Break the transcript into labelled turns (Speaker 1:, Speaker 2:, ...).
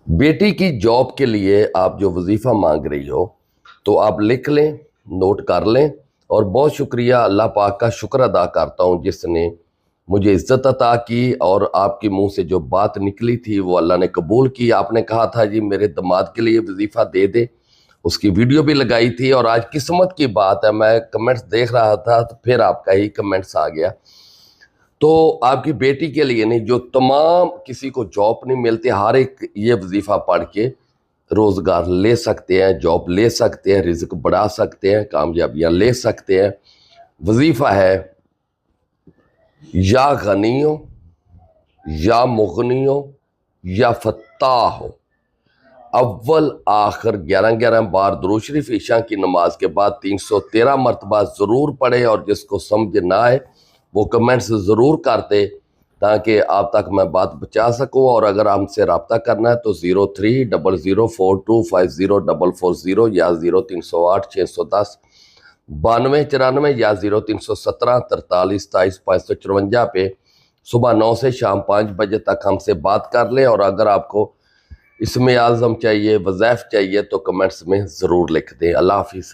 Speaker 1: بیٹی کی جاب کے لیے آپ جو وظیفہ مانگ رہی ہو تو آپ لکھ لیں، نوٹ کر لیں، اور بہت شکریہ، اللہ پاک کا شکر ادا کرتا ہوں جس نے مجھے عزت عطا کی اور آپ کے منہ سے جو بات نکلی تھی وہ اللہ نے قبول کی۔ آپ نے کہا تھا جی میرے داماد کے لیے وظیفہ دے دے، اس کی ویڈیو بھی لگائی تھی، اور آج قسمت کی بات ہے میں کمنٹس دیکھ رہا تھا تو پھر آپ کا ہی کمنٹس آ گیا۔ تو آپ کی بیٹی کے لیے نہیں، جو تمام کسی کو جاب نہیں ملتی، ہر ایک یہ وظیفہ پڑھ کے روزگار لے سکتے ہیں، جاب لے سکتے ہیں، رزق بڑھا سکتے ہیں، کامیابیاں لے سکتے ہیں۔ وظیفہ ہے یا غنی ہو یا مغنی ہو یا فتاح ہو، اول آخر 11 بار درود شریف عشاء کی نماز کے بعد 313 مرتبہ ضرور پڑھے، اور جس کو سمجھ نہ آئے وہ کمنٹس ضرور کرتے تاکہ آپ تک میں بات پہنچا سکوں۔ اور اگر ہم سے رابطہ کرنا ہے تو 030042504440 یا 0308619294 یا 0317432554 پہ صبح 9 سے شام 5 بجے تک ہم سے بات کر لیں۔ اور اگر آپ کو اسم اعظم چاہیے، وظائف چاہیے تو کمنٹس میں ضرور لکھ دیں۔ اللہ حافظ۔